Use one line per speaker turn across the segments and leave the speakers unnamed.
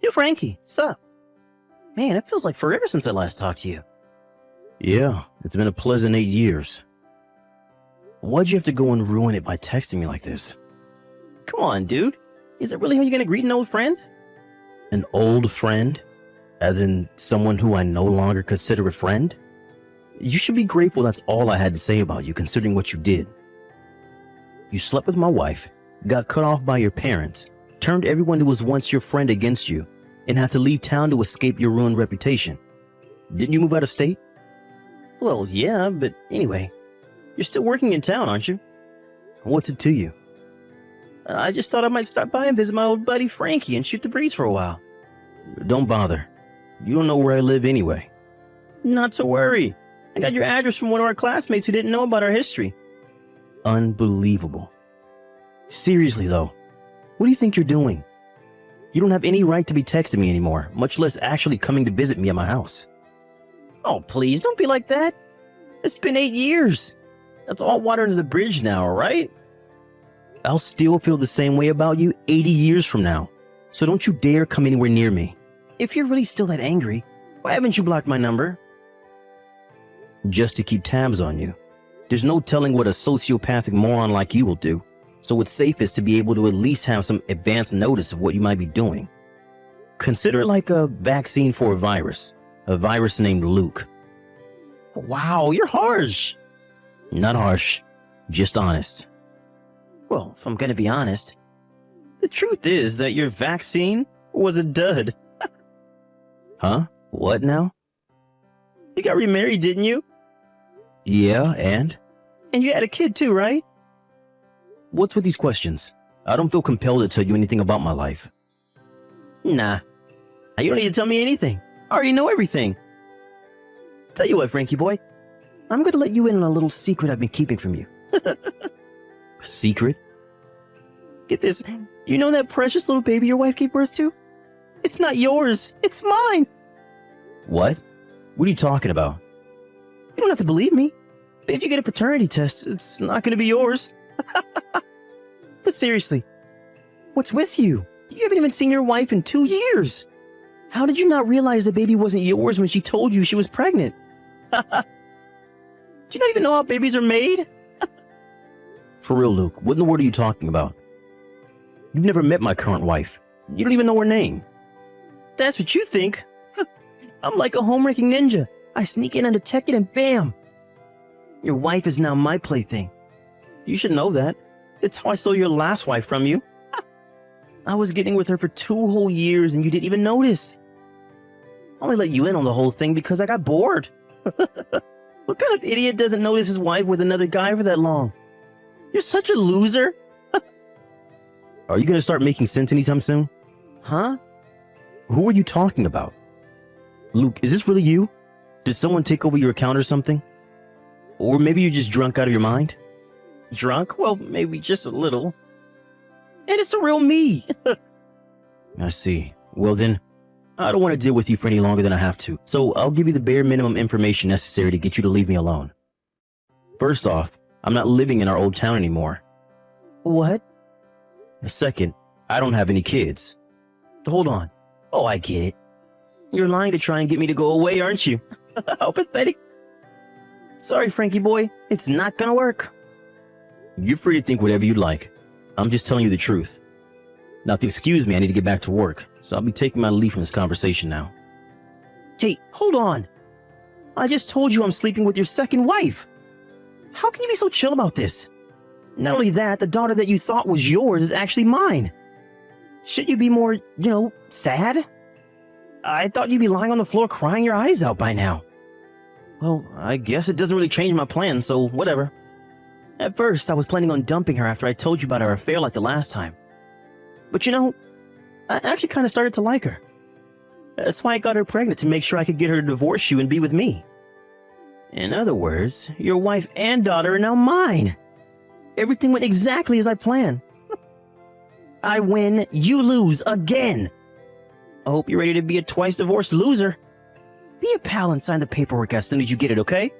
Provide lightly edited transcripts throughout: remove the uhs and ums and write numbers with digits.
Yo, Frankie, sup? Man, it feels like forever since I last talked to you.
Yeah, it's been a pleasant 8 years. Why'd you have to go and ruin it by texting me like this?
Come on, dude. Is that really how you're gonna greet an old friend?
An old friend? As in someone who I no longer consider a friend? You should be grateful that's all I had to say about you, considering what you did. You slept with my wife, got cut off by your parents, turned everyone who was once your friend against you, and had to leave town to escape your ruined reputation. Didn't you move out of state?
Well, yeah, but anyway. You're still working in town, aren't you?
What's it to you?
I just thought I might stop by and visit my old buddy Frankie and shoot the breeze for a while.
Don't bother. You don't know where I live anyway.
Not to worry. I got your address from one of our classmates who didn't know about our history.
Unbelievable. Seriously though, what do you think you're doing? You don't have any right to be texting me anymore, much less actually coming to visit me at my house.
Oh, please, don't be like that. It's been 8 years. That's all water under the bridge now, alright?
I'll still feel the same way about you 80 years from now, so don't you dare come anywhere near me.
If you're really still that angry, why haven't you blocked my number?
Just to keep tabs on you. There's no telling what a sociopathic moron like you will do, so it's safest to be able to at least have some advance notice of what you might be doing. Consider it like a vaccine for a virus named Luke.
Wow, you're harsh.
Not harsh, just honest.
Well, if I'm gonna be honest, the truth is that your vaccine was a dud.
Huh? What now?
You got remarried, didn't you?
Yeah, and?
And you had a kid too, right?
What's with these questions? I don't feel compelled to tell you anything about my life.
Nah. You don't need to tell me anything. I already know everything. Tell you what, Frankie boy. I'm gonna let you in on a little secret I've been keeping from you.
Secret?
Get this. You know that precious little baby your wife gave birth to? It's not yours. It's mine.
What? What are you talking about?
You don't have to believe me. But if you get a paternity test, it's not gonna be yours. But seriously, what's with you? You haven't even seen your wife in 2 years. How did you not realize the baby wasn't yours when she told you she was pregnant? Do you not even know how babies are made?
For real, Luke, what in the world are you talking about? You've never met my current wife. You don't even know her name.
That's what you think. I'm like a home-wrecking ninja. I sneak in undetected and bam! Your wife is now my plaything. You should know that. It's how I stole your last wife from you. I was getting with her for 2 whole years and you didn't even notice. I only let you in on the whole thing because I got bored. What kind of idiot doesn't notice his wife with another guy for that long? You're such a loser.
Are you gonna start making sense anytime soon?
Huh?
Who are you talking about? Luke, is this really you? Did someone take over your account or something? Or maybe you're just drunk out of your mind?
Drunk? Well, maybe just a little. And it's the real me.
I see. Well then, I don't want to deal with you for any longer than I have to, so I'll give you the bare minimum information necessary to get you to leave me alone. First off, I'm not living in our old town anymore.
What?
Second, I don't have any kids.
Hold on. Oh, I get it. You're lying to try and get me to go away, aren't you? How pathetic. Sorry, Frankie boy. It's not gonna work.
You're free to think whatever you'd like. I'm just telling you the truth. Now, if you excuse me, I need to get back to work, so I'll be taking my leave from this conversation now.
Hey, hold on. I just told you I'm sleeping with your second wife. How can you be so chill about this? Not only that, the daughter that you thought was yours is actually mine. Should you be more, sad? I thought you'd be lying on the floor crying your eyes out by now. Well, I guess it doesn't really change my plan, so whatever. At first, I was planning on dumping her after I told you about our affair like the last time. But I actually kind of started to like her. That's why I got her pregnant, to make sure I could get her to divorce you and be with me. In other words, your wife and daughter are now mine. Everything went exactly as I planned. I win, you lose again. I hope you're ready to be a twice divorced loser. Be a pal and sign the paperwork as soon as you get it, okay?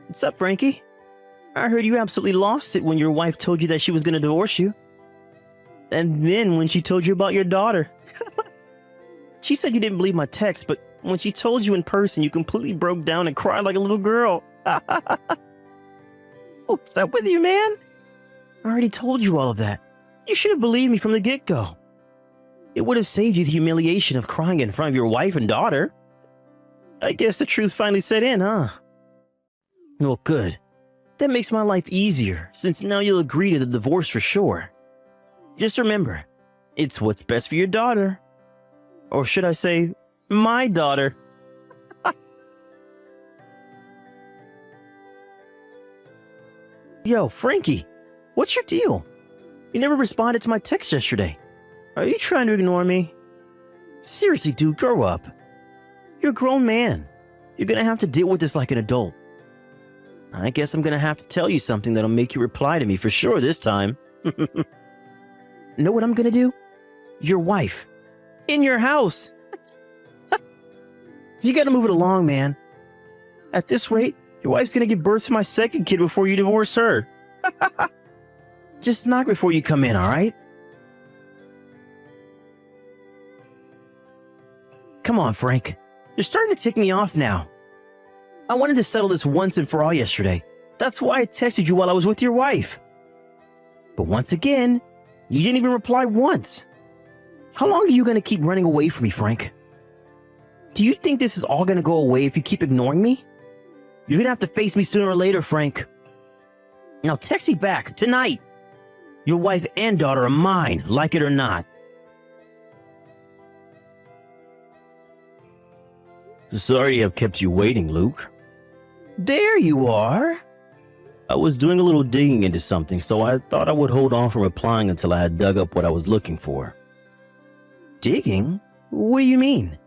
What's up, Frankie? I heard you absolutely lost it when your wife told you that she was going to divorce you. And then when she told you about your daughter, she said you didn't believe my text, but when she told you in person, you completely broke down and cried like a little girl. Oh, is that with you, man? I already told you all of that. You should have believed me from the get-go. It would have saved you the humiliation of crying in front of your wife and daughter. I guess the truth finally set in, huh? Well, good. That makes my life easier, since now you'll agree to the divorce for sure. Just remember, it's what's best for your daughter. Or should I say, my daughter. Yo, Frankie, what's your deal? You never responded to my text yesterday. Are you trying to ignore me? Seriously, dude, grow up. You're a grown man. You're gonna have to deal with this like an adult. I guess I'm gonna have to tell you something that'll make you reply to me for sure this time. Know what I'm gonna do? Your wife. In your house. You gotta move it along, man. At this rate, your wife's gonna give birth to my second kid before you divorce her. Just knock before you come in, alright? Come on, Frank. You're starting to tick me off now. I wanted to settle this once and for all yesterday. That's why I texted you while I was with your wife. But once again, you didn't even reply once. How long are you going to keep running away from me, Frank? Do you think this is all going to go away if you keep ignoring me? You're going to have to face me sooner or later, Frank. Now text me back, tonight. Your wife and daughter are mine, like it or not.
Sorry I've kept you waiting, Luke.
There you are.
I was doing a little digging into something, so I thought I would hold on from replying until I had dug up what I was looking for.
Digging? What do you mean?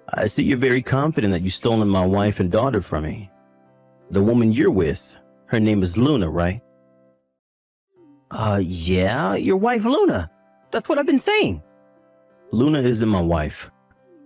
I see you're very confident that you've stolen my wife and daughter from me. The woman you're with, her name is Luna, right?
Yeah, your wife Luna. That's what I've been saying.
Luna isn't my wife.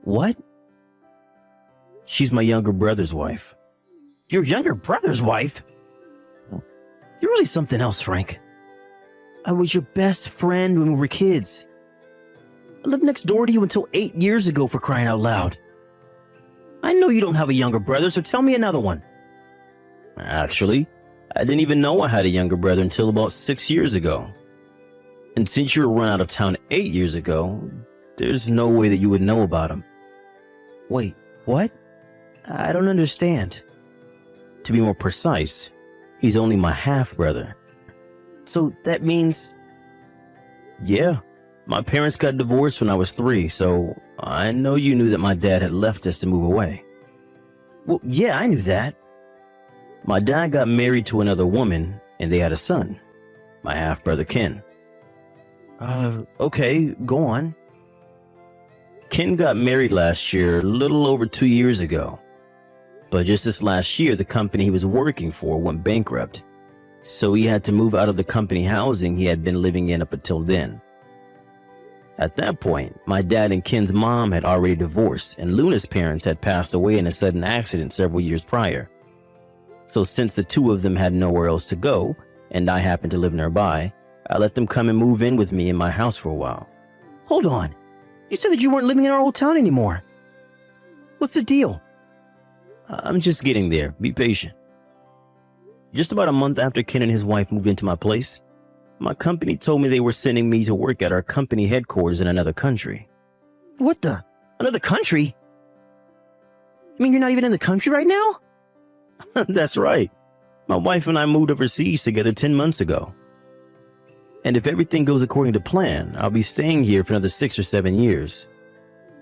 What?
She's my younger brother's wife.
Your younger brother's wife? You're really something else, Frank. I was your best friend when we were kids. I lived next door to you until 8 years ago, for crying out loud. I know you don't have a younger brother, so tell me another one.
Actually, I didn't even know I had a younger brother until about 6 years ago. And since you were run out of town 8 years ago, there's no way that you would know about him.
Wait, what? I don't understand.
To be more precise, he's only my half-brother.
So that means...
Yeah, my parents got divorced when I was 3, so I know you knew that my dad had left us to move away.
Well, yeah, I knew that.
My dad got married to another woman, and they had a son, my half-brother Ken.
Okay, go on.
Ken got married last year, a little over 2 years ago. But just this last year, the company he was working for went bankrupt. So he had to move out of the company housing he had been living in up until then. At that point, my dad and Ken's mom had already divorced, and Luna's parents had passed away in a sudden accident several years prior. So since the two of them had nowhere else to go, and I happened to live nearby, I let them come and move in with me in my house for a while.
Hold on. You said that you weren't living in our old town anymore. What's the deal?
I'm just getting there. Be patient. Just about a month after Ken and his wife moved into my place, my company told me they were sending me to work at our company headquarters in another country.
What the? Another country? You mean you're not even in the country right now?
That's right. My wife and I moved overseas together 10 months ago. And if everything goes according to plan, I'll be staying here for another 6 or 7 years.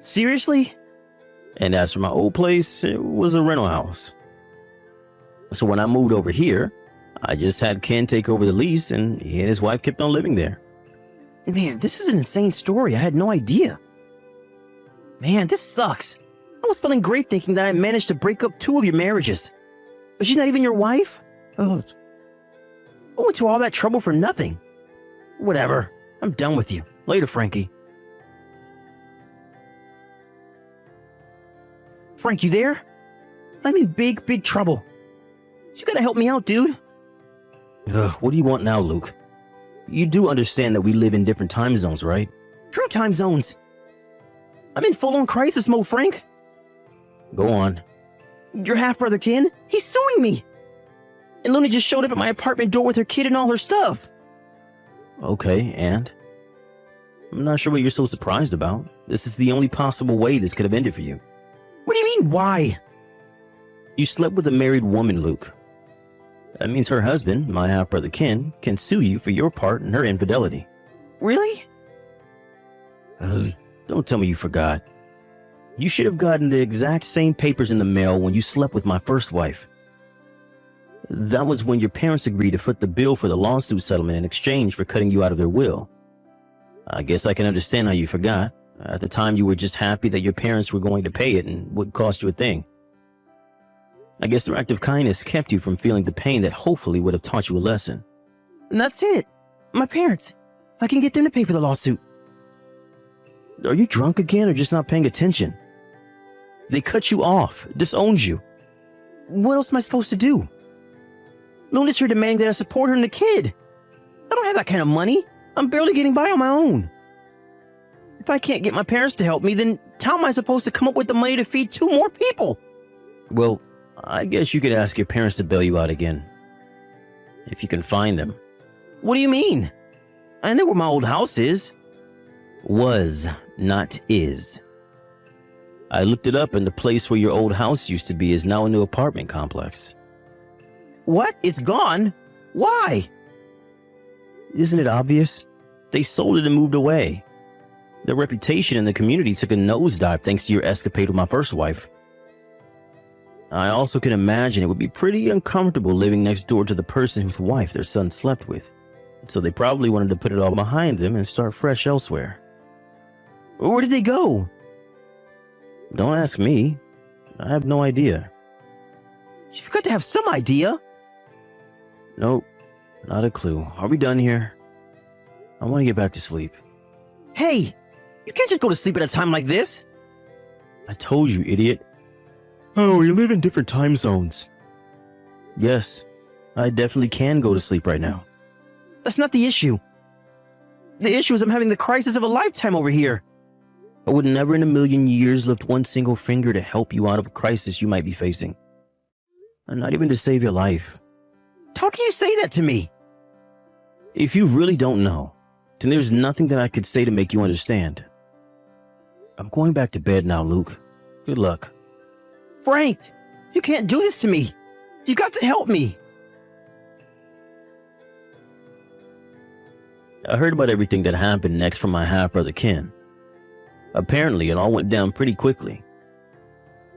Seriously?
And as for my old place, it was a rental house. So when I moved over here, I just had Ken take over the lease, and he and his wife kept on living there.
Man, this is an insane story. I had no idea. Man, this sucks. I was feeling great thinking that I managed to break up 2 of your marriages. But she's not even your wife? Ugh. I went through all that trouble for nothing. Whatever. I'm done with you. Later, Frankie. Frank, you there? I'm in big, big trouble. You gotta help me out, dude.
What do you want now, Luke? You do understand that we live in different time zones, right?
True time zones. I'm in full-on crisis mode, Frank.
Go on.
Your half-brother Ken, he's suing me. And Luna just showed up at my apartment door with her kid and all her stuff.
Okay, and? I'm not sure what you're so surprised about. This is the only possible way this could have ended for you.
What do you mean, why?
You slept with a married woman, Luke. That means her husband, my half-brother Ken, can sue you for your part in her infidelity.
Really?
Don't tell me you forgot. You should have gotten the exact same papers in the mail when you slept with my first wife. That was when your parents agreed to foot the bill for the lawsuit settlement in exchange for cutting you out of their will. I guess I can understand how you forgot. At the time, you were just happy that your parents were going to pay it and wouldn't cost you a thing. I guess their act of kindness kept you from feeling the pain that hopefully would have taught you a lesson.
And that's it. My parents. I can get them to pay for the lawsuit.
Are you drunk again or just not paying attention? They cut you off, disowned you.
What else am I supposed to do? Luna's here demanding that I support her and the kid. I don't have that kind of money. I'm barely getting by on my own. If I can't get my parents to help me, then how am I supposed to come up with the money to feed 2 more people?
Well, I guess you could ask your parents to bail you out again. If you can find them.
What do you mean? I know where my old house is.
Was, not is. I looked it up and the place where your old house used to be is now a new apartment complex.
What? It's gone? Why?
Isn't it obvious? They sold it and moved away. Their reputation in the community took a nosedive thanks to your escapade with my first wife. I also can imagine it would be pretty uncomfortable living next door to the person whose wife their son slept with. So they probably wanted to put it all behind them and start fresh elsewhere.
Where did they go?
Don't ask me. I have no idea.
You've got to have some idea.
Nope, not a clue. Are we done here? I want to get back to sleep.
Hey, you can't just go to sleep at a time like this.
I told you, idiot. Oh, we live in different time zones. Yes, I definitely can go to sleep right now.
That's not the issue. The issue is I'm having the crisis of a lifetime over here.
I would never in a million years lift one single finger to help you out of a crisis you might be facing. And not even to save your life.
How can you say that to me?
If you really don't know, then there's nothing that I could say to make you understand. I'm going back to bed now, Luke. Good luck.
Frank, you can't do this to me. You got to help me.
I heard about everything that happened next from my half-brother Ken. Apparently, it all went down pretty quickly.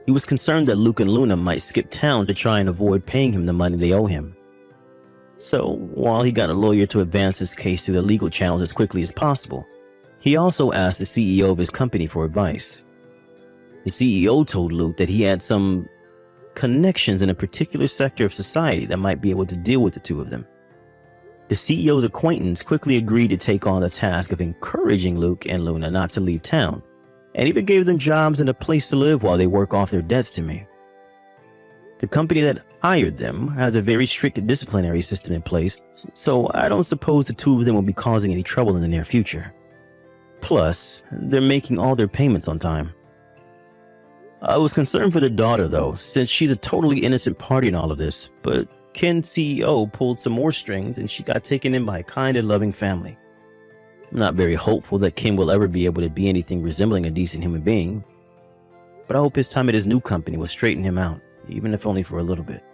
He was concerned that Luke and Luna might skip town to try and avoid paying him the money they owe him. So, while he got a lawyer to advance his case through the legal channels as quickly as possible, he also asked the CEO of his company for advice. The CEO told Luke that he had some connections in a particular sector of society that might be able to deal with the two of them. The CEO's acquaintance quickly agreed to take on the task of encouraging Luke and Luna not to leave town, and even gave them jobs and a place to live while they work off their debts to me. The company that hired them has a very strict disciplinary system in place, so I don't suppose the two of them will be causing any trouble in the near future. Plus, they're making all their payments on time. I was concerned for their daughter though, since she's a totally innocent party in all of this, but Ken's CEO pulled some more strings and she got taken in by a kind and loving family. I'm not very hopeful that Ken will ever be able to be anything resembling a decent human being, but I hope his time at his new company will straighten him out, even if only for a little bit.